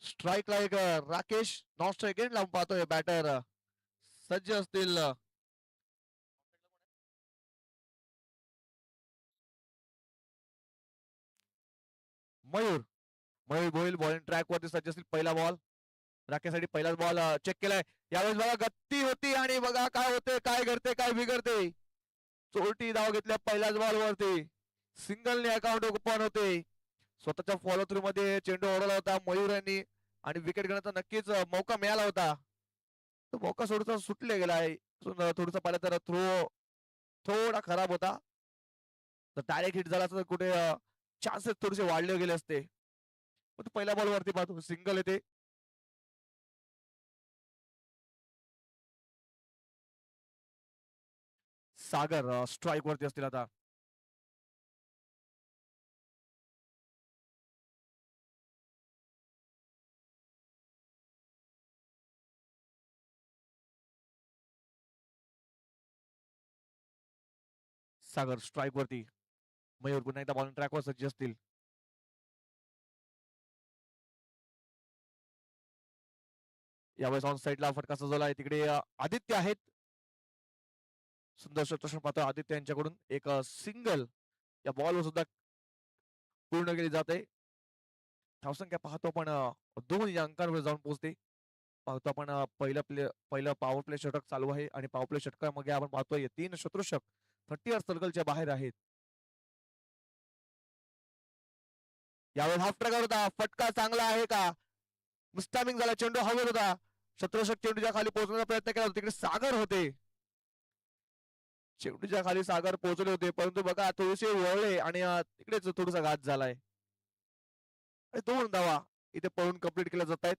स्ट्राईकला एक Rakesh, non strike end लावून पाहतोय बॅटर सज्ज असतील. मयूर मयूर भोईल बॉलिंग ट्रॅक वरती सज्ज असतील. पहिला बॉल राकेशसाठी पहिलाच बॉल चेक केलाय. यावेळेस बघा गत्ती होती आणि बघा काय होते, काय घडते, काय बिघडते. चोरटी धाव घेतल्या पहिल्याच बॉल वरती. सिंगलने अकाउंट ओपन होते. स्वतःच्या फॉलो थ्रू मध्ये चेंडू ओढवला होता मयूर यांनी आणि विकेट घेण्याचा नक्कीच मौका मिळाला होता. तो मौका थोडासा सुटले गेला आहे. थोडंसं पाहिलं तर थ्रो थोडा खराब होता. तर डायरेक्ट हिट झाला तर कुठे चान्सेस थोडेसे वाढले गेले असते. पण पहिल्या बॉल वरती पाहतो सिंगल येते. सागर स्ट्राईक वरती असतील आता. सागर स्ट्राईक वरती. मयूर पुन्हा एकदा बॉलिंग ट्रॅकवर सज्ज असतील. यावेळेस ऑन साईडला फटका सजवला आहे. तिकडे आदित्य आहेत. सुंदर चषक पाहतो आदित्य यांच्याकडून एक सिंगल या बॉलवर सुद्धा पूर्ण केली जाते. धावसंख्या पाहतो आपण 2 अंकांवर जाऊन पोहोचते. पाहतो आपण पहिलं पॉवर प्ले षटक चालू आहे आणि पॉवर प्ले षटकामध्ये आपण पाहतोय 3 शत्रुषक 30 सर्कलच्या बाहेर आहेत. यावेळेस हाफ ट्रॅकर होता. फटका चांगला आहे का? मिस्टामिंग झाला. चेंडू हवेत होता. शत्रुषक चेंडूच्या खाली पोहोचण्याचा प्रयत्न केला होता. तिकडे सागर होते. चेंडूच्या खाली सागर पोहोचले होते परंतु बघा थोडेसे वळले आणि तिकडेच थोडासा घात झालाय. 2 धावा इथे पळून कंप्लीट केल्या जात आहेत.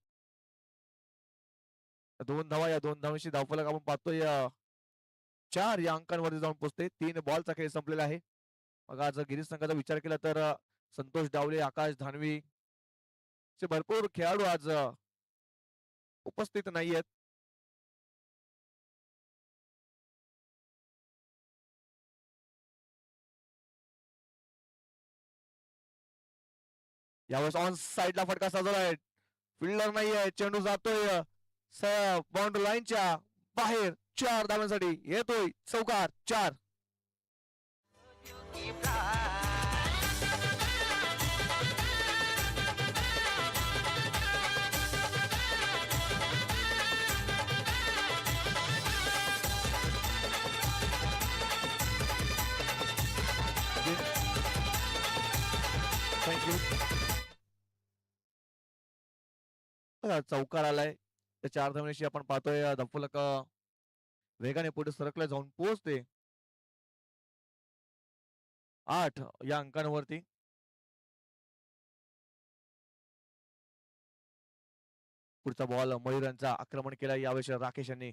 2 धावा, या 2 धावांशी धावफलक आपण पाहतोय 4 या अंकांवरती जाऊन पोहोचते. 3 बॉलचा खेळ संपलेला आहे. मग आज गिरीश संघाचा विचार केला तर संतोष डावले, आकाश धानवी भरपूर खेळाडू आज उपस्थित नाही आहेत. यावेळेस ऑन साईडला फटका सजवला आहे. फिल्डर नाहीये. चेंडू जातोय बाउंड्री लाईनच्या बाहेर. 4 धावांसाठी येतोय चौकार. 4. थँक्यू. चौकार आलाय. त्या 4 धावांशी आपण पाहतोय धावफलक वेगाने पुढे सरकले जाऊन पोहोचते 8 या अंकांवरती. पुढचा बॉल मयूर यांचा आक्रमण केला यावेळेस राकेश यांनी.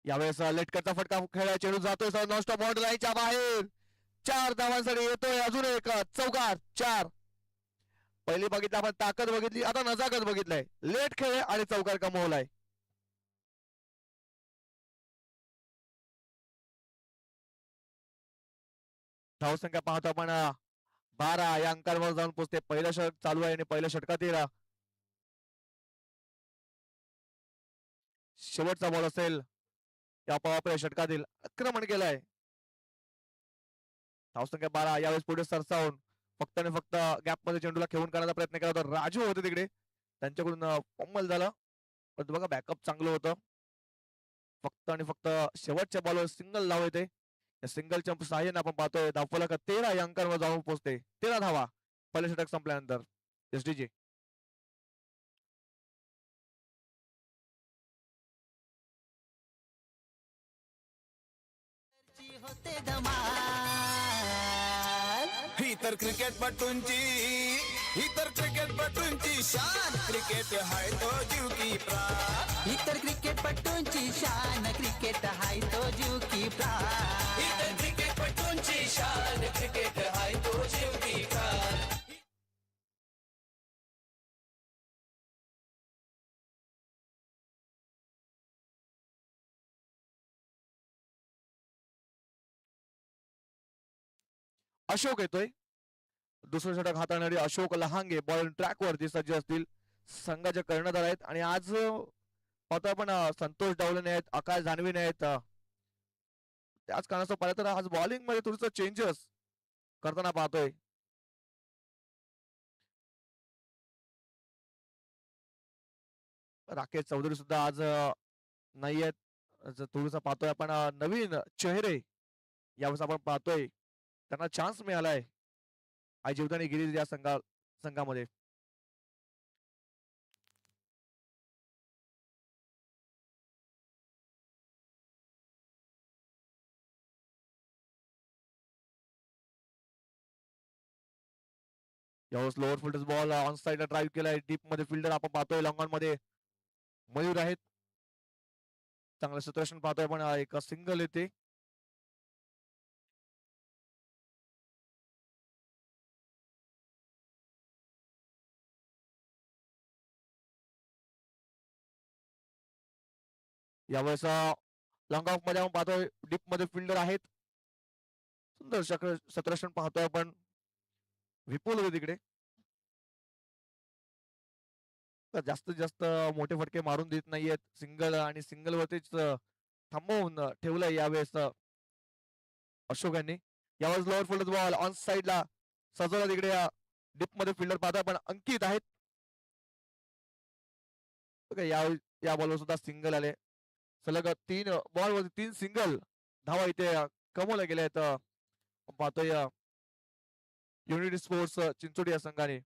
यावेळेस लेटकरचा फटका खेळला. चेंडू जातोय नॉनस्टॉप बाउंड्री लाईनच्या बाहेर. 4 धावांसाठी येतोय अजून एक चौकार. 4. पहिली बघितली आपण ताकद बघितली, आता नजाकत बघितलाय. लेट खेळ आणि चौकार कमवलाय. धावसंख्या पाहतो आपण 12 या अंकांवर जाऊन पोहोचते. पहिलं षटक चालू आहे आणि पहिल्या षटकातील शेवटचा बॉल असेल या आपल्या षटकातील. आक्रमण केलंय. धावसंख्या 12. यावेळेस पुढे सरसावून फक्त आणि फक्त गॅप मध्ये चेंडूला खेळून करण्याचा प्रयत्न केला होता. राजू होते तिकडे, त्यांच्याकडून फॉर्मल झालं. पण बघा बॅकअप चांगलं होतं. फक्त आणि फक्त शेवटच्या बॉलवर सिंगल धाव येते. या सिंगलच्या सहाय्याने आपण पाहतोय धावफलक 13 या अंकांवर जाऊन पोहोचते. 13 धावा पहिलं षटक संपल्यानंतर. एसडीजी ही तर क्रिकेटपटूंची शान. क्रिकेट हाय तो जीव की प्राण. ही तर क्रिकेटपटूंची शान. क्रिकेट हाय तो जीव की प्राण. ही तर क्रिकेटपटूंची शान. क्रिकेट हाय तो जीव की प्राण. अशोक येतोय. दुसरं षटक हाताळणारी अशोक लहांगे बॉल ट्रॅक वरती सज्ज असतील. संघाचे कर्णधार आहेत आणि आज पाहतोय आपण संतोष डावले आहेत, आकाश धानवीने आहेत. त्याच कारणास्तव पाहिलं तर आज बॉलिंग मध्ये थोडस चेंजेस करताना पाहतोय. राकेश चौधरी सुद्धा आज नाही आहेत. थोडस पाहतोय आपण नवीन चेहरे यावेळेस आपण पाहतोय त्यांना चान्स मिळालाय आई जीवदानी गिरीज या संघामध्ये. यावेळेस लोअर फिल्डर बॉल ऑन साइडला ड्राईव्ह केलाय. डीप मध्ये फिल्डर आपण पाहतोय लॉंग ऑन मध्ये मयूर आहेत. चांगलं सिच्युएशन पाहतोय आपण एक सिंगल येते. यावेळेस लॉंग ऑफ मध्ये आपण पाहतोय डीप मध्ये फिल्डर आहेत. सुंदर सतरक्षण पाहतोय आपण. विपुल होते तिकडे. तर जास्तीत जास्त मोठे फटके मारून देत नाहीयेत. सिंगल आणि सिंगल वरतीच थांबवून ठेवलंय यावेळेस अशोक यांनी. यावेळेस लोअर फिल्डर बॉल ऑन साइडला सजवला तिकडे डीप मध्ये फिल्डर पाहतोय आपण अंकित आहेत. या बॉलवर सुद्धा सिंगल आले. सलग 3 बॉल वरती 3 सिंगल धावा इथे कमवल्या गेल्या आहेत. पाहतोय युनिटी स्पोर्ट्स चिंचोडी या संघाने.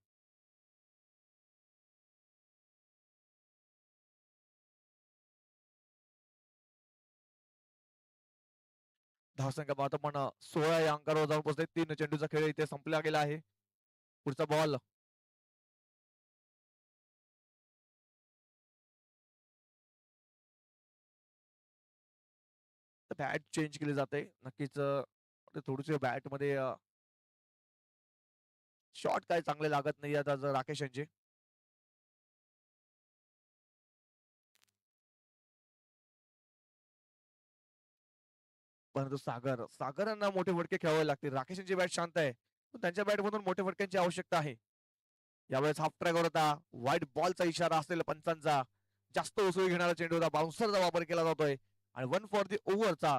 धावसंख्या पाहतो पण 16 या अंकावर जाऊन पोहोचले. 3 चेंडूचा खेळ इथे संपला गेला आहे. पुढचा बॉल बॅट चेंज केली जाते. नक्कीच थोडीशी बॅट मध्ये शॉट काय चांगले लागत नाही आता राकेश यांचे. परंतु सागरांना मोठे फटके खेळावे लागतील. राकेश यांची बॅट शांत आहे पण त्यांच्या बॅट मधून मोठ्या फटक्यांची आवश्यकता आहे. यावेळेस हाफ ट्रॅक होता. व्हाईट बॉलचा इशारा असलेला पंचांचा. जास्त उसळी घेणारा चेंडू होता. बाउन्सरचा वापर केला जातोय आणि 1 फॉर दी ओव्हरचा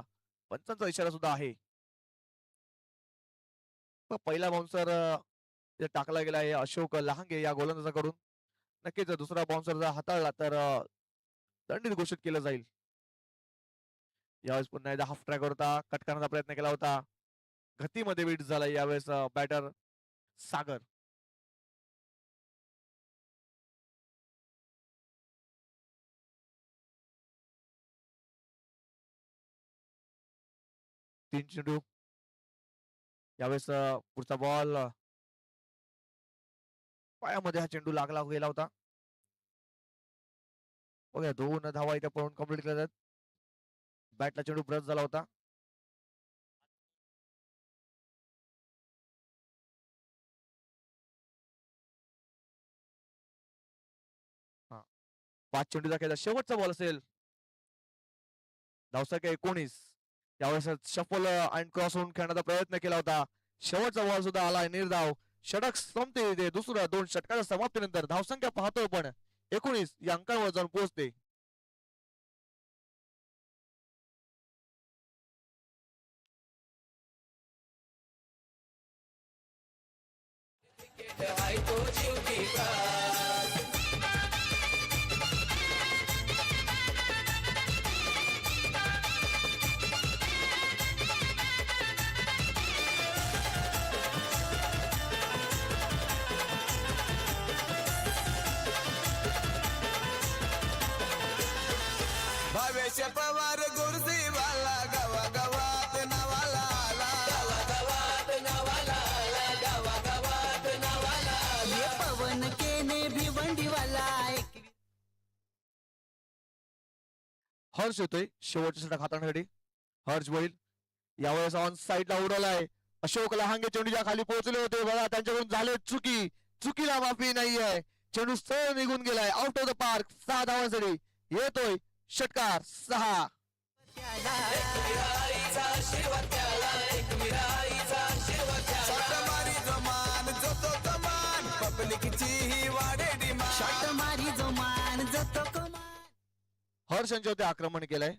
पंचांचा इशारा सुद्धा आहे. पहिला बाउन्सर टाकला गेला आहे अशोक लहांगे या गोलंदाजाकडून. नक्कीच दुसरा बाउन्सर जर हाताळला तर दंडित घोषित केलं जाईल. यावेळेस पुन्हा एकदा हाफ ट्रॅक होता. कट करण्याचा प्रयत्न केला होता. गतीमध्ये बीट झाला यावेळेस बॅटर सागर. तीन चेंडू. यावेळेस पुढचा बॉल पायामध्ये हा चेंडू लागला गेला होता. बघा 2 धावा इथे पळून कंप्लीट केल्या जातात. बॅटला चेंडू ब्रश झाला होता. हा 5 चेंडूचा खेळ शेवटचा बॉल असेल. धावसंख्या 19. यावेळेस शफल अँड क्रॉस होऊन खेळण्याचा प्रयत्न केला होता. शेवटचा बॉल सुद्धा आला निर्धाव. षटक संपते. दुसऱ्या 2 षटकाच्या समाप्तीनंतर धावसंख्या पाहतोय पण 19 या अंकावर जाऊन पोहोचते. भावेश पवार गुरुजीवाला गावागावात नावाला आला. गावागावात नावाला आला. गावागावात नावाला आला. पवन केने भिवंडीवाला. हर्ष येतोय शेवटच्या षटक हाताळण्यासाठी. हर्ष बैल यावेळेस ऑन साइडला उडवलाय. अशोक लहांगे चेंडूच्या खाली पोहोचले होते. बघा त्यांच्याकडून झाले चुकी. चुकीला माफी नाहीये. चेंडू सरळ निघून गेलाय आउट ऑफ द पार्क. 6 धावांसाठी येतोय षटकार 6. पब्लिकची ही वाढे डिमांड. हर्ष यांच्यावरती आक्रमण केलंय.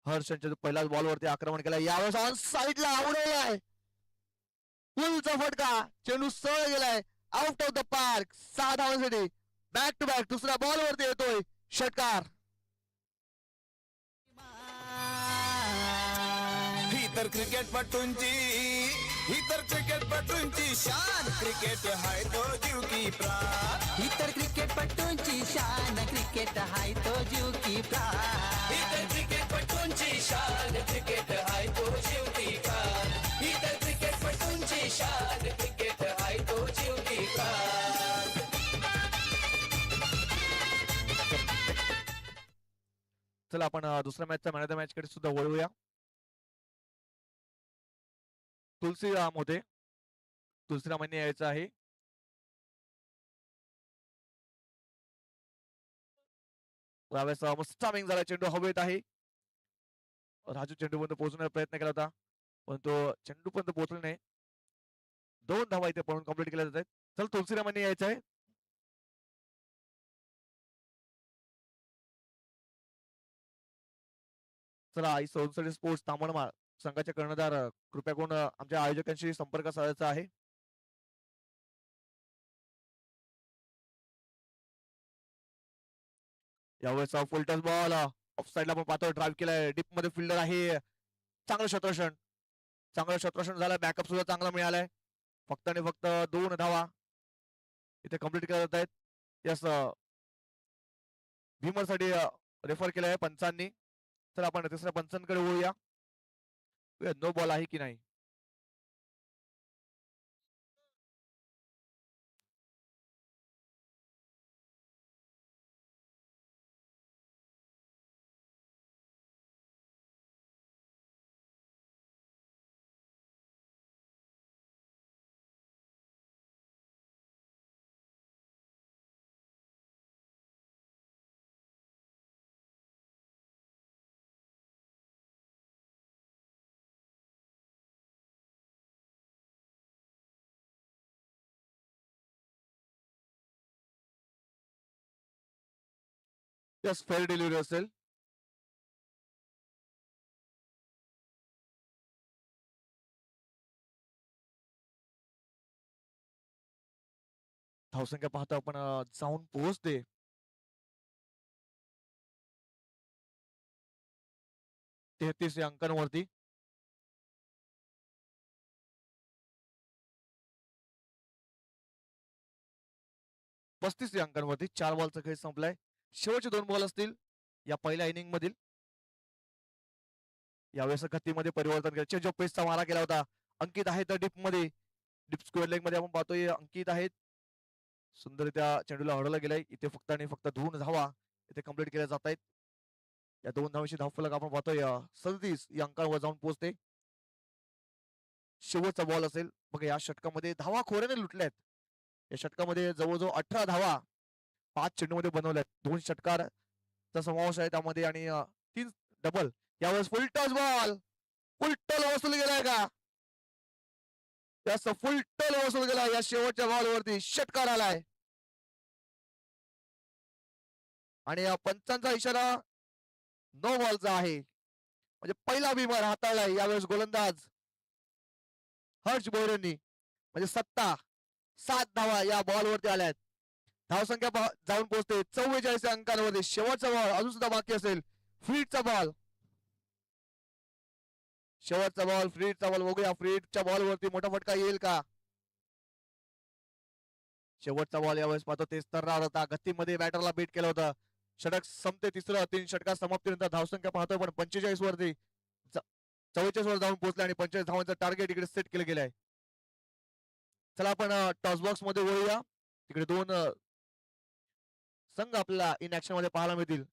हर्ष यांच्या पहिल्याच बॉलवरती आक्रमण केलंय. यावेळेस ऑन साईडला आवडलाय. फुलचा फटका. चेंडू सरळ गेलाय आउट ऑफ द पार्क. 6 धावांसाठी बॅक टू बॅक दुसऱ्या बॉलवरती येतोय षटकार. ही तर क्रिकेटपटूंची शान क्रिकेट हाय तो जीव की प्राण. ही तर क्रिकेटपटूंची शान क्रिकेट हाय तो जीव की प्राण. ही तर क्रिकेटपटूंची शान क्रिकेट हाय तो जीव की प्राण. ही तर क्रिकेटपटूंची शान क्रिकेट हाय तो जीव की प्राण. चला आपण दुसऱ्या मॅचच्या मॅन ऑफ द मॅच कडे सुद्धा वळूया. तुलसीराम होते. तुलसीरामांनी यायचं आहे. यावेळेस मस्त टायमिंग झाला. चेंडू हवेत आहे. राजू चेंडूपर्यंत पोहोचण्याचा प्रयत्न केला होता पण तो चेंडूपर्यंत पोहोचला नाही. 2 धावा इथे पळून कंप्लीट केल्या जात आहेत. चल तुलसीरामांनी यायचं आहे. चला आई सोनसडी स्पोर्ट्स तामणमाळ संघाचे कर्णधार कृपया करून आमच्या आयोजकांशी संपर्क साधायचा आहे. यावेळेस फुल टच बॉल ऑफ साईडला आपण पाहतोय. ड्राईव्ह केलाय. डीप मध्ये फिल्डर आहे. चांगलं क्षेत्ररक्षण झालं. बॅकअप सुद्धा चांगला मिळालाय. फक्त आणि फक्त 2 धावा इथे कंप्लीट केल्या जात आहेत. यस भीमर साठी रेफर केलंय पंचांनी. तर आपण तिसऱ्या पंचांकडे वळूया. नो बॉल आहे की नाही. यस फेअर डिलिव्हरी असेल. धावसंख्या पाहतो आपण जाऊन पोहोचते. 33 या अंकांवरती. पस्तीस या अंकांवरती. 4 बॉलचा खेळ संपलाय. शेवटचे 2 बॉल असतील या पहिल्या इनिंग मधील. यावेळेस गतीमध्ये परिवर्तन केलं. चेंज ऑफ पेसचा मारा केला होता. अंकित आहे तर डीप मध्ये. डीप स्क्वेअर लेग मध्ये आपण पाहतोय अंकित आहेत. सुंदररित्या चेंडूला अडवलं गेलंय. इथे फक्त आणि फक्त 2 धावा इथे कंप्लीट केल्या जात आहेत. या 2 धावांची धावफलक आपण पाहतोय 37 या अंकावर जाऊन पोहोचते. शेवटचा बॉल असेल. बघा या षटकामध्ये धावा खोऱ्याने लुटल्यात. या षटकामध्ये जवळजवळ 18 धावा 5 चेंडूमध्ये बनवल्यात. 2 षटकारचा समावेश आहे त्यामध्ये आणि 3 डबल. यावेळेस फुल टच बॉल. फुल टल वसूल गेलाय का. फुल टल वसूल गेला. या शेवटच्या बॉलवरती षटकार आलाय आणि या पंचांचा इशारा नो बॉलचा आहे. म्हणजे पहिला बिमार हाताळलाय यावेळेस गोलंदाज हर्ष बोरेंनी. म्हणजे 7 धावा या बॉलवरती आल्यात. धावसंख्या जाऊन पोहोचते 44 अंकांवरती. शेवटचा बॉल अजून सुद्धा बाकी असेल. फ्रीडचा बॉल. शेवटचा बॉल फ्रीडचा बॉल. बघूया फ्रीडच्या बॉलवरती मोठा फटका येईल का. शेवटचा बॉल यावेळेस पाहतो तेच तर राहत होता. गतीमध्ये बॅटरला बीट केलं होतं. षटक संपते तिसरं. 3 षटकार समाप्तीनंतर धावसंख्या पाहतोय पण 45 वरती 44 वर जाऊन पोहोचले आणि 45 धावांचं टार्गेट इकडे सेट केलं गेलंय. चला आपण टॉस बॉक्स मध्ये वळूया. तिकडे 2 संघ आपल्याला इन ऍक्शन मध्ये पाहायला मिळतील.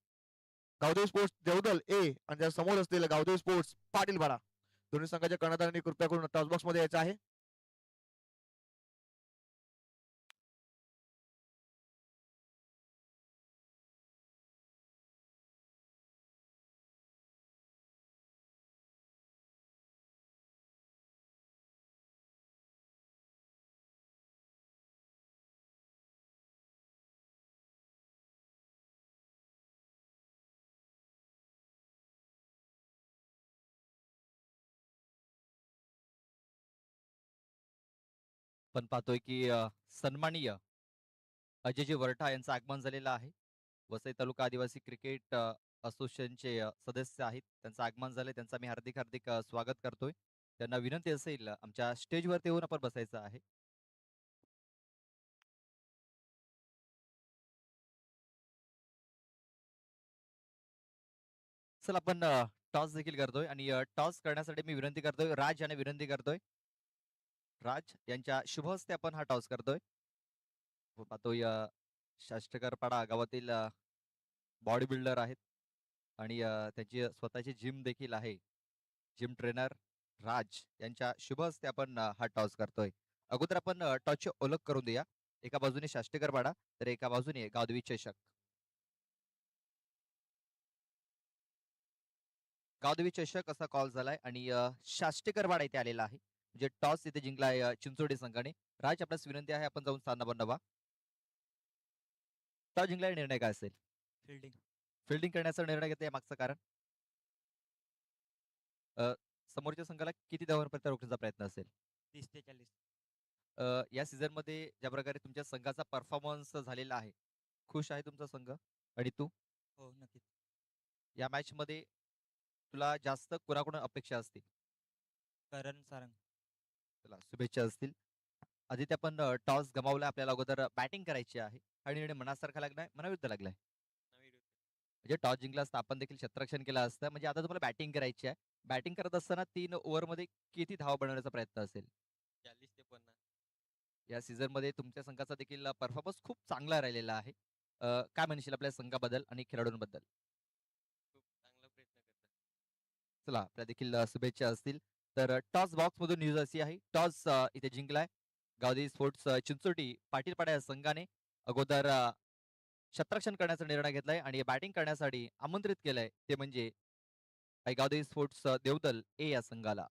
गावदेवी स्पोर्ट्स देवदल ए आणि त्या समोर असलेलं गावदेवी स्पोर्ट्स पाटीलपाडा. दोन्ही संघाच्या कर्णधारांनी कृपया करून टॉस बॉक्स मध्ये यायचं आहे. आपण पाहतोय की सन्माननीय अजयजी वरठा यांचं आगमन झालेलं आहे. वसई तालुका आदिवासी क्रिकेट असोसिएशनचे सदस्य आहेत. त्यांचं आगमन झालंय. त्यांचं मी हार्दिक हार्दिक स्वागत करतोय. त्यांना विनंती असेल आमच्या स्टेजवरती येऊन आपण बसायचं आहे. चला आपण टॉस देखील करतोय आणि टॉस करण्यासाठी मी विनंती करतोय राज यांना विनंती करतोय. राज यांच्या शुभ हस्ते आपण हा टॉस करतोय. पाहतोय शास्त्रकरपाडा गावातील बॉडी बिल्डर आहेत आणि त्यांची स्वतःची जिम देखील आहे. जिम ट्रेनर राज यांच्या शुभ हस्ते आपण हा टॉस करतोय. अगोदर आपण टॉसची ओळख करून देऊया. एका बाजूने शास्त्रीकरपाडा तर एका बाजूने गावदेवी चषक. गावदेवी चषक असा कॉल झालाय आणि शास्त्रीकरपाडा इथे आलेला आहे. म्हणजे टॉस इथे जिंकलाय चिंचोडी संघाने. राज आपल्यास विनंती आहे आपण जाऊन साधना बनवा. टॉस जिंकल्याने निर्णय काय असेल? फिल्डिंग फिल्डिंग करण्याचा निर्णय घेतला मागचं कारण अ, समोरच्या संघाला किती धावांपर्यंत रोखण्याचा प्रयत्न असेल? 30 ते 40. या सीझन मध्ये ज्या प्रकारे तुमच्या संघाचा परफॉर्मन्स झालेला आहे, खुश आहे तुमचा संघ? आणि तू हो, नक्कीच. या मॅच मध्ये तुला जास्त कुणाकडून अपेक्षा असतील? करण सारंग. तुला शुभेच्छा असतील. आदित्य आपण टॉस गमावला, आपल्याला अगोदर बॅटिंग करायची आहे. आणि निर्णय मनासारखा लागलाय, मनाविरुद्ध लागलाय. म्हणजे टॉस जिंकला असता आपण देखील क्षेत्ररक्षण केलं असतं. म्हणजे आता तुम्हाला बॅटिंग करायची आहे. बॅटिंग करत असताना 3 ओव्हरमध्ये किती धावा बनवण्याचा प्रयत्न असेल? 40 ते 50. या सीझन मध्ये तुमच्या संघाचा देखील परफॉर्मन्स खूप चांगला राहिलेला आहे. काय म्हणशील आपल्या संघाबद्दल आणि खेळाडूंबद्दल? खूप चांगला प्रयत्न करतात. चला आपल्या देखील शुभेच्छा असतील. तर टॉस बॉक्स मधून न्यूज अशी आहे, टॉस इथे जिंकलाय गावदेवी स्पोर्ट्स चिंचोटी पाटीलपाडा या संघाने. अगोदर क्षेत्ररक्षण करण्याचा निर्णय घेतलाय आणि बॅटिंग करण्यासाठी आमंत्रित केलंय ते म्हणजे गावदेवी स्पोर्ट्स देवदल ए या संघाला.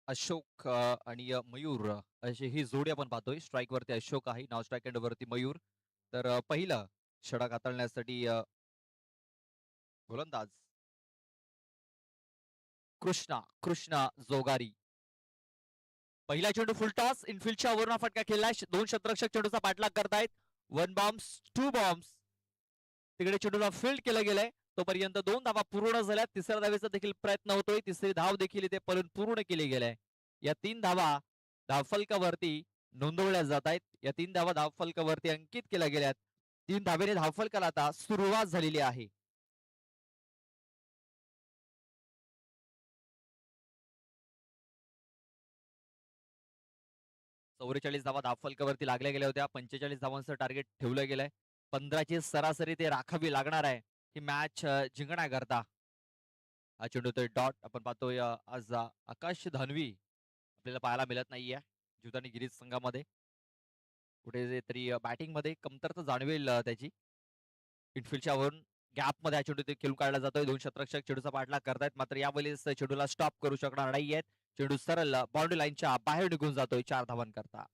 अशोक आणि मयूर अशी ही जोडी आपण पाहतोय. स्ट्राईक वरती अशोक आहे, नॉन स्ट्राईक एंड वरती मयूर. तर पहिलं षटक हाताळण्यासाठी गोलंदाज कृष्णा कृष्णा जोगारी. पहिला चेंडू फुल टॉस इनफिल्डच्या वरून फटका खेळलाय. 2 क्षेत्ररक्षक चेंडूचा पाठलाग करतायत. 1 बॉम्ब्स 2 बॉम्ब्स. तिकडे चेंडूला फील्ड केलं गेलंय. तोपर्यंत 2 धावा पूर्ण झाल्या. तिसऱ्या धावेचा देखील प्रयत्न होतोय. तिसरी धाव देखील इथे पूर्ण केली गेली. या 3 धावा धावफलकावरती नोंदवल्या जात आहेत. या 3 धावा धावफलकावरती अंकित केल्या गेल्यात. 3 धावेने धावफलकाला आता सुरुवात झालेली आहे. चौवेचाळीस धावा धावफलकावरती लागल्या गेल्या होत्या. 45 धावांचं टार्गेट ठेवलं गेलंय. 15ची सरासरी ते राखावी लागणार आहे ही मॅच जिंकण्याकरता. हा चेंडू तो डॉट आपण पाहतोय. आज आकाश धानवी आपल्याला पाहायला मिळत नाहीये जुतानी गिरीज संघामध्ये. कुठे तरी बॅटिंग मध्ये कमतरता जाणवेल त्याची. इनफिल्डच्या वरून गॅप मध्ये हा चेंडू ते खेळून काढला जातोय. 2 क्षेत्ररक्षक चेंडूचा पाठलाग करतायत, मात्र यावेळेस चेंडूला स्टॉप करू शकणार नाहीयेत. चेंडू सरळ बाउंड्री लाईनच्या बाहेर निघून जातोय 4 धावांकरता.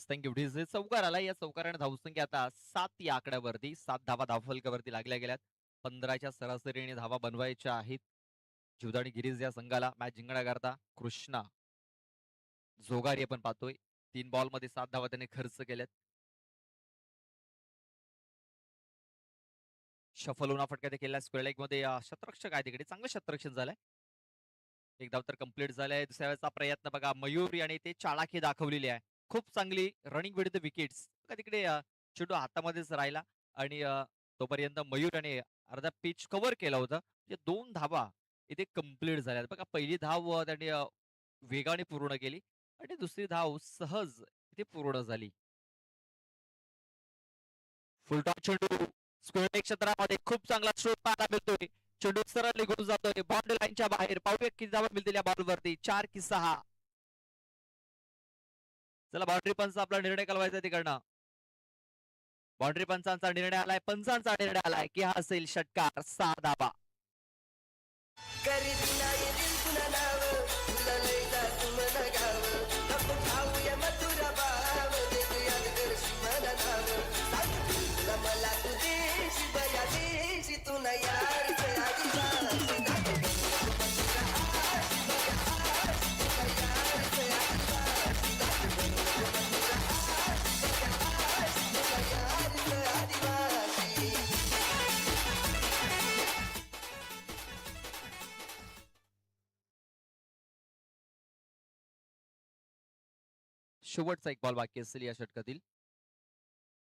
थँक्यू. डीजे चौकार आला. या चौकाराने धावसंख्या आता 7 या आकड्यावरती 7 धावा धावफलकावरती लागल्या गेल्यात. 15च्या सरासरीने धावा बनवायच्या आहेत जीवदानी गिरीज या संघाला मॅच जिंकण्याकरता. कृष्णा जोगारी आपण पाहतोय 3 बॉल मध्ये 7 धावा त्याने खर्च केल्यात. शफल होऊन फटका ते केला स्क्वेअर लेग मध्ये शतरक्षक आहे तिकडे चांगलं शतरक्षण झालंय. एक धाव तर कंप्लीट झालाय. दुसऱ्या वेळेचा प्रयत्न बघा मयूर आणि ते चालाखी दाखवलेली आहे. खूप चांगली रनिंग विथ द विकेट्स. तिकडे चेंडू हातामध्येच राहिला आणि तोपर्यंत मयूर आणि अर्धा पिच कव्हर केला होता. म्हणजे 2 धावा इथे कंप्लीट झाल्या. बघा पहिली धाव त्यांनी वेगाने पूर्ण केली आणि दुसरी धाव सहज इथे पूर्ण झाली. फुलटॉस चेंडू स्क्वेअर क्षेत्रामध्ये खूप चांगला स्ट्रोक पाहायला मिळतोय. चेंडू सरळ निघून जातोय बाउंड्री लाईनच्या बाहेर. पाहूया किती धावा मिळतील या बॉलवरती. 4 की 6. चला बाउंड्री पंच आपला निर्णय कळवायचा तिकडनं. बाउंड्री पंचांचा निर्णय आलाय. पंचांचा निर्णय आलाय की हा असेल षटकार. 6 धावा. करीत नाही दिल तुला नाव तुला लय जात मला गाव नको खाऊया मथुरा बाव देऊया करशी मला नाव सांग तुला मला तू देशी बया देशी तू ना यार आधी शेवटचा एक बॉल बाकी असेल या षटकातील.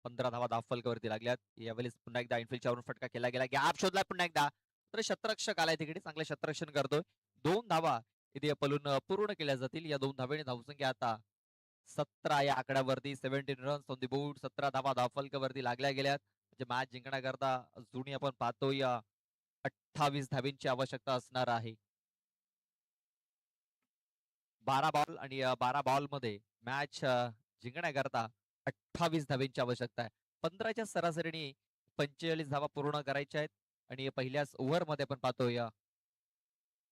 15 धावा धाव फलकावरती लागल्यात. यावेळेस पुन्हा एकदा इनफिल्डच्या वरून फटका केला गेला. गॅप शोधलाय पुन्हा एकदा. तर शतरक्षक आलाय तिकडे चांगलं शतरक्षण करतोय. 2 धावा इथे पलून पूर्ण केल्या जातील. या 2 धावेने धावसंख्या आता 17 या आकड्यावरती. 17 रन्स ऑन दी बोर्ड. 17 धावा धाव फलकावरती लागल्या गेल्यात. म्हणजे मॅच जिंकण्याकरता जुनी आपण पाहतोय 28 धावींची आवश्यकता असणार आहे. 12 बॉल आणि 12 बॉल मध्ये मॅच जिंकण्याकरता 28 धावेंची आवश्यकता आहे. 15च्या सरासरीने 45 धावा पूर्ण करायच्या आहेत आणि पहिल्याच ओव्हर मध्ये आपण पाहतोय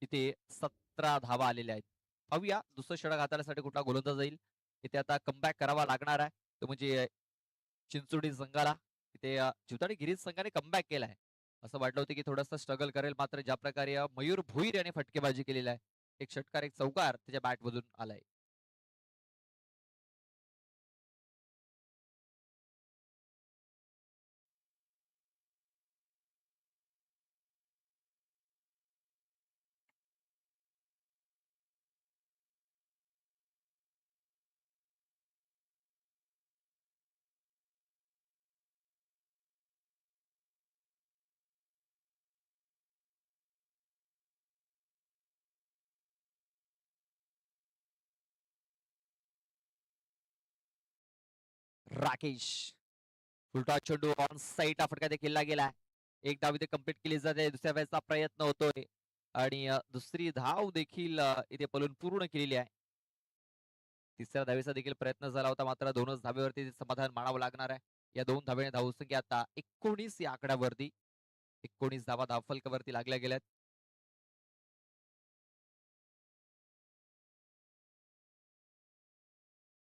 इथे 17 धावा आलेल्या आहेत. पाहूया दुसरं षटक हाताळण्यासाठी कुठला गोलंदाज जाईल. इथे आता कमबॅक करावा लागणार आहे. तो म्हणजे चिंचोडी संघाला. इथे चिवताडी गिरीज संघाने कमबॅक केलाय. असं वाटलं होतं की थोडंसं स्ट्रगल करेल मात्र ज्या प्रकारे मयूर भोईर याने फटकेबाजी केलेला आहे. एक षटकार एक चौकार त्याच्या बॅट मधून आलाय. राकेश फुलटॉस चेंडू ऑन साईड फटका देखील गेला. एक धाव इथे कंप्लीट केली जाते. दुसऱ्या वेळेचा प्रयत्न होतोय आणि दुसरी धाव देखील इथे पलून पूर्ण केलेली आहे. तिसऱ्या धावेचा देखील प्रयत्न झाला होता मात्र 2च धावेवरती समाधान मानावं लागणार आहे. या 2 धावेने धावसंख्या आता 19 या आकड्यावरती. 19 धावा धावफलकावरती लागल्या गेल्यात.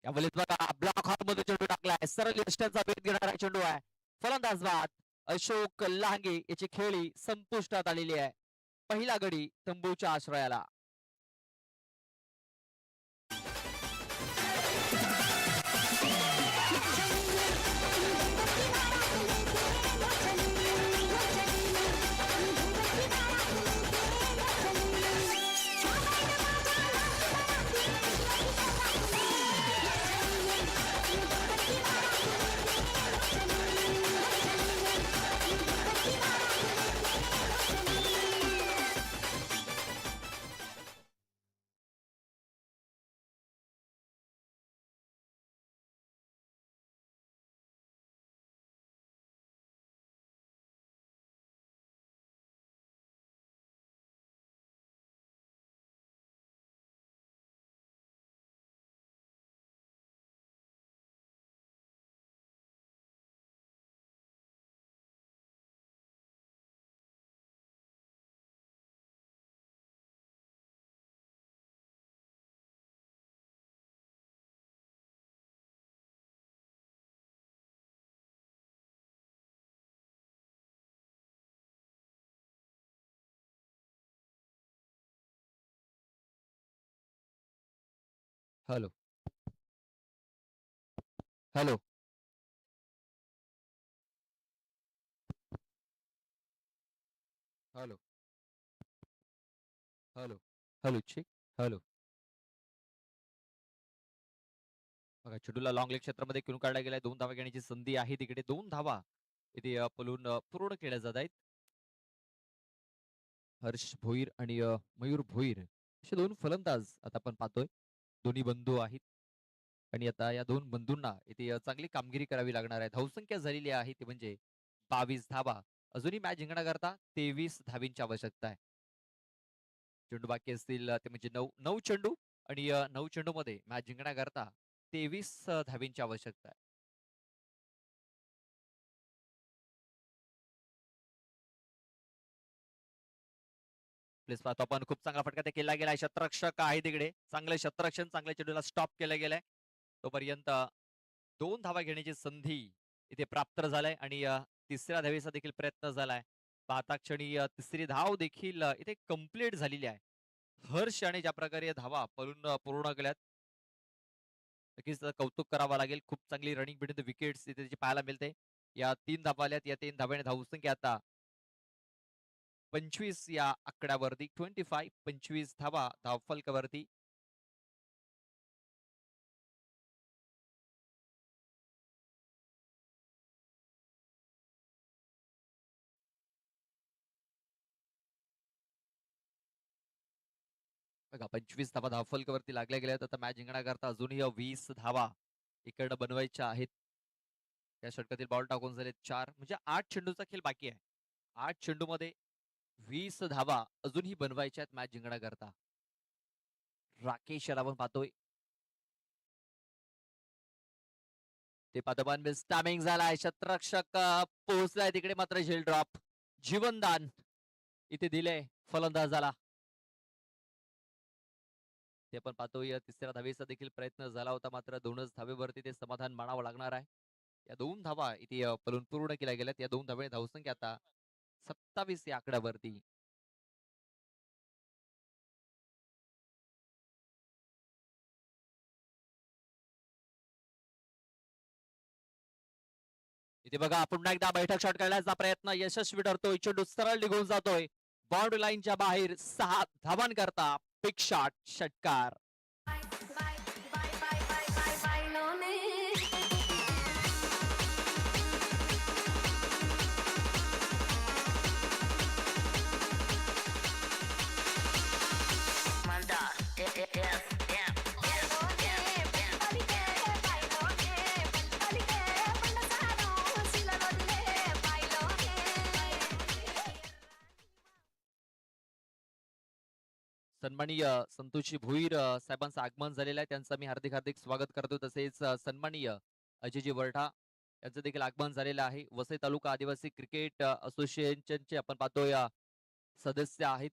यावेळेस बघा ब्लॉक हॉल मध्ये चेंडू टाकलाय. सरळ यष्ट्यांचा भेद घेणारा चेंडू आहे. फलंदाज बाद अशोक लांगे याची खेळी संपुष्टात आलेली आहे. पहिला गडी तंबूच्या आश्रयाला. Hello hello hello hello check hello. बघा चेंडूला लॉंग लेग क्षेत्रामध्ये खेळून काढला गेलाय. 2 धावा घेण्याची संधी आहे तिकडे. 2 धावा इथे पळून पूर्ण केल्या जात आहेत. हर्ष भोईर आणि मयूर भोईर असे 2 फलंदाज आता आपण पाहतोय. दोन्ही बंधू आहेत आणि आता या 2 बंधूंना इथे चांगली कामगिरी करावी लागणार आहे. धावसंख्या झालेली आहे ती म्हणजे 22 धावा. अजूनही मॅच जिंकण्याकरता 23 धावींची आवश्यकता आहे. चेंडू बाकी असतील ते म्हणजे 9 चेंडू आणि 9 चेंडू मध्ये मॅच जिंकण्याकरता 23 धावींची आवश्यकता आहे. प्लेस पाहतो आपण. खूप चांगला फटका ते केला गेलाय. शतरक्षक आहे तिकडे. चांगले शतरक्षण, चांगल्या चेंडूला स्टॉप केलं गेलंय. तोपर्यंत 2 धावा घेण्याची संधी इथे प्राप्त झालाय आणि तिसऱ्या धावेचा देखील प्रयत्न झालाय. पाहता क्षणी तिसरी धाव देखील इथे कंप्लीट झालेली आहे. हर्ष आणि ज्या प्रकारे धावा पळून पूर्ण केल्यात नक्कीच कौतुक करावं लागेल. खूप चांगली रनिंग बिटवीन द विकेट्स इथे त्याची पाहायला मिळते. या 3 धावा आल्यात. या 3 धाव्याने धावसंख्या आता 25 या आकड्यावरती 25 धावा धावफलकावरती. बघा 25 धावा धावफलकावरती लागल्या गेल्यात. आता मॅच जिंकण्याकरता अजूनही 20 धावा इकडनं बनवायच्या आहेत. या षटकातील बॉल टाकून झाले 4 म्हणजे 8 चेंडूचा खेळ बाकी आहे. 8 चेंडूमध्ये 20 धावा अजूनही बनवायच्या आहेत मॅच जिंकण्याकरता. राकेश याला आपण पाहतोय. ते पाठोपाठ स्टॅमिंग झालाय. शतरक्षक पोहोचलाय तिकडे मात्र झेल ड्रॉप. जीवनदान इथे दिले फलंदाजाला. ते आपण पाहतोय. तिसऱ्या धावेचा देखील प्रयत्न झाला होता मात्र 2च धावेवरती ते समाधान मानावं लागणार आहे. या 2 धावा इथे पळून पूर्ण केल्या गेल्यात. या 2 धावे धावसंख्या आता 27 या आकड्यावरती. इथे बघा पुन्हा एकदा बैठक शॉट करण्याचा प्रयत्न यशस्वी ठरतोय. चेंडू सरळ निघून जातोय. बाउंड्री लाईनच्या बाहेर 6 धावांकरता बिग शॉट षटकार. सन्माननीय संतोषी भोईर साहेबांचं आगमन झालेलं आहे. त्यांचं मी हार्दिक हार्दिक स्वागत करतो. तसेच सन्माननीय अजयजी वरठा यांचं देखील आगमन झालेलं आहे. वसई तालुका आदिवासी क्रिकेट असोसिएशनचे आपण पाहतोय सदस्य आहेत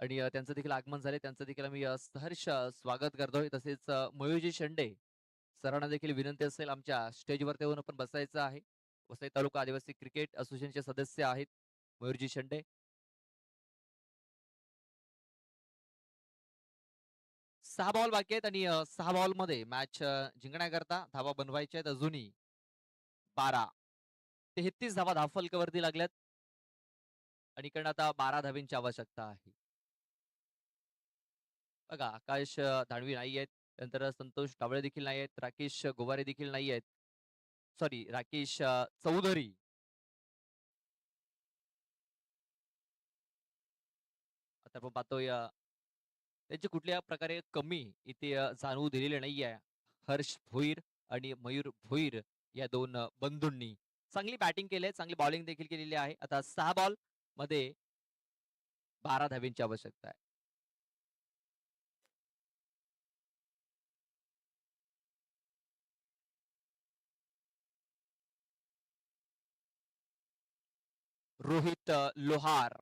आणि त्यांचं देखील आगमन झाले. त्यांचं देखील आम्ही सहर्ष स्वागत करतोय. तसेच मयूरजी शेंडे सरांना देखील विनंती असेल आमच्या स्टेजवर येऊन आपण बसायचं आहे. वसई तालुका आदिवासी क्रिकेट असोसिएशनचे सदस्य आहेत मयूरजी शेंडे. 6 बॉल बाकी आहेत आणि 6 बॉल मध्ये मॅच जिंकण्याकरता धावा बनवायच्या आहेत अजूनही 12. 33 धावा धावफलकावरती लागल्यात आणि इकडनं आता 12 धावींची आवश्यकता आहे. बघा आकाश दानवी नाही आहेत. नंतर संतोष कावळे देखील नाही आहेत. राकेश गोवारे देखील नाही आहेत. सॉरी राकेश चौधरी. आता आपण पाहतोय त्यांची कुठल्या प्रकारे कमी इथे जाणवू दिलेली नाहीये. हर्ष भोईर आणि मयूर भोईर या 2 बंधूंनी चांगली बॅटिंग केली आहे. चांगली बॉलिंग देखील केलेली आहे. आता 6 बॉल मध्ये 12 धावींची आवश्यकता आहे. रोहित लोहार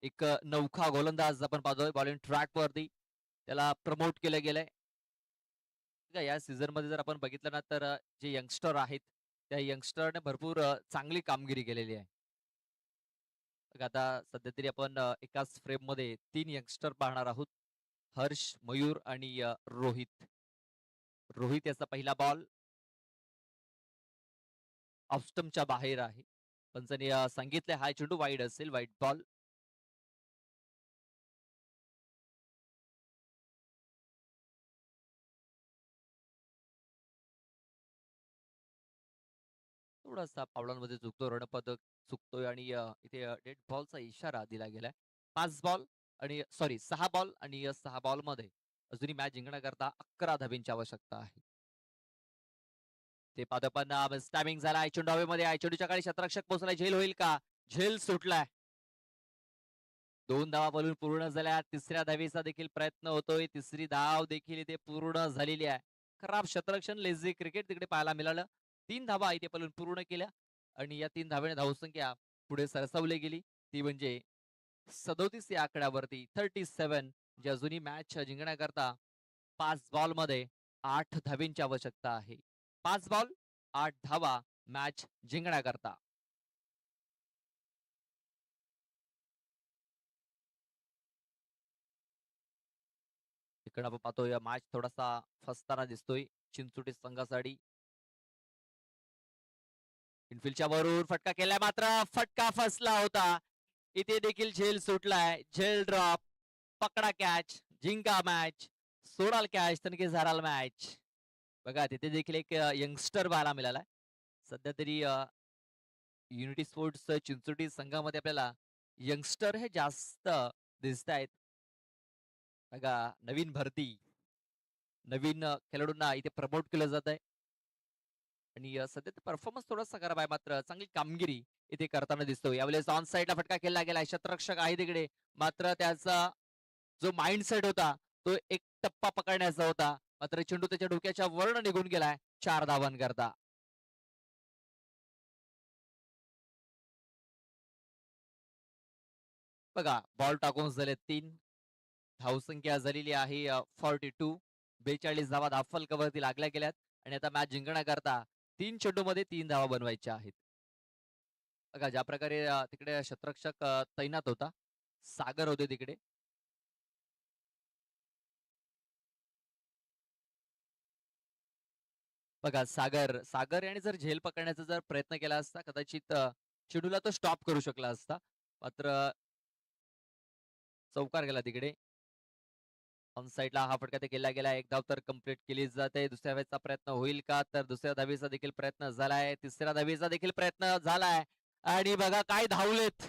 एक नौखा गोलंदाज आपण पाहतोय बॉलिंग ट्रॅक वरती. त्याला प्रमोट केलं गेलंय. या सीझन मध्ये जर आपण बघितलं ना तर जे यंगस्टर आहेत त्या यंगस्टरने भरपूर चांगली कामगिरी केलेली आहे. बघा आता सध्या तरी आपण एकाच फ्रेम मध्ये 3 यंगस्टर पाहणार आहोत. हर्ष, मयूर आणि रोहित. रोहित याचा पहिला बॉल ऑफ स्टंपच्या बाहेर आहे. पंचांनी सांगितले हा चेंडू वाईड असेल, वाईड बॉल. थोडासा पावलांमध्ये चुकतो, रणपदक चुकतोय आणि इथे डेड बॉलचा इशारा दिला गेलाय. 5 बॉल आणि सॉरी 6 बॉल आणि 6 बॉल मध्ये अजूनही मॅच जिंकण्याकरता 11 धाबींची आवश्यकता आहे. ते पाहतो पण टायमिंग झाला चेंडू हवेमध्ये आहे. चेंडूच्या काळी शतरक्षक पोहोचलाय. झेल होईल का? झेल सुटलाय. 2 धावा बोलून पूर्ण झाल्या. तिसऱ्या धावेचा देखील प्रयत्न होतोय. तिसरी धाव देखील इथे पूर्ण झालेली आहे. खराब शतरक्षण लेझी क्रिकेट तिकडे पाहायला मिळालं. 3 धावा इथे पलून पूर्ण केल्या आणि या 3 धावेने धावसंख्या पुढे सरसावली गेली. ती म्हणजे 37 या आकड्यावरती 37 जे अजूनही मॅच जिंकण्याकरता 5 बॉल मध्ये 8 धावींची आवश्यकता आहे. 5 बॉल 8 धावा मॅच जिंकण्याकरता. इकडे आपण पाहतोय मॅच थोडासा फसताना दिसतोय चिंचोटी संघासाठी. इनफिल्डच्या वरून फटका केलाय मात्र फटका फसला होता. इथे देखील झेल सुटलाय. झेल ड्रॉप, पकडा कॅच, जिंका मॅच, सोडाल कॅच, तनके झाराल मॅच. बघा तिथे देखील एक यंगस्टर पाहायला मिळालाय. सध्या तरी युनिटी स्पोर्ट्स चिंचोटी संघामध्ये आपल्याला यंगस्टर हे जास्त दिसत आहेत. बघा नवीन भरती, नवीन खेळाडूंना इथे प्रमोट केलं जात आहे आणि सध्या परफॉर्मन्स थोडासा खराब आहे मात्र चांगली कामगिरी इथे करताना दिसतो. यावेळेस ऑन साईडला फटका केला गेलाय. शतरक्षक आहे तिकडे मात्र त्याचा जो माइंडसेट होता तो एक टप्पा पकडण्याचा होता. मात्र चेंडू त्याच्या डोक्याच्या वरनं निघून गेलाय 4 धावांकरता. बघा बॉल टाकून झाले 3. धावसंख्या झालेली आहे 42. 42 धावा धावफलकावरती लागल्या गेल्यात आणि आता मॅच जिंकण्याकरता 3 चेंडूमध्ये 3 धावा बनवायच्या आहेत. बघा ज्या प्रकारे तिकडे शतरक्षक तैनात होता. सागर होते तिकडे. बघा सागर सागर याने जर झेल पकडण्याचा जर प्रयत्न केला असता कदाचित चेंडूला तो स्टॉप करू शकला असता. मात्र चौकार गेला तिकडे. ऑन साईडला हा फटका ते केला गेला. एक धाव तर कंप्लीट केली जाते. दुसऱ्या धावेचा प्रयत्न होईल का? तर दुसऱ्या धावेचा देखील प्रयत्न झालाय. तिसऱ्या धावेचा देखील प्रयत्न झालाय आणि बघा काय धावलेत.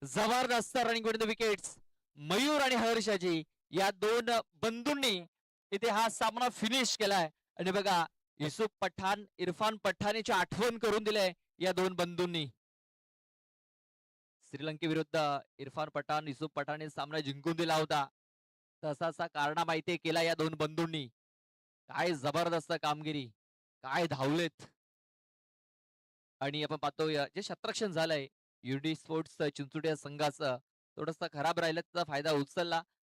जबरदस्त running with the wickets. Mayur आणि हर्षजी या 2 बंधूंनी इथे हा सामना फिनिश केलाय आणि बघा युसुफ पठाण, इरफान पठाणची आठवण करून दिले या 2 बंधूंनी. श्रीलंकेविरुद्ध इरफान पठाण, युसुफ पठाणने सामना जिंकून दिला होता. तसाचा कारनामा इथे केला या 2 बंधूंनी. काय जबरदस्त कामगिरी, काय धावलेत आणि आपण पाहतोय जे शतरक्षण झालंय युनिटी स्पोर्ट्स चिंचोटी या संघाचं थोडंसं खराब राहिलं त्याचा फायदा उचलला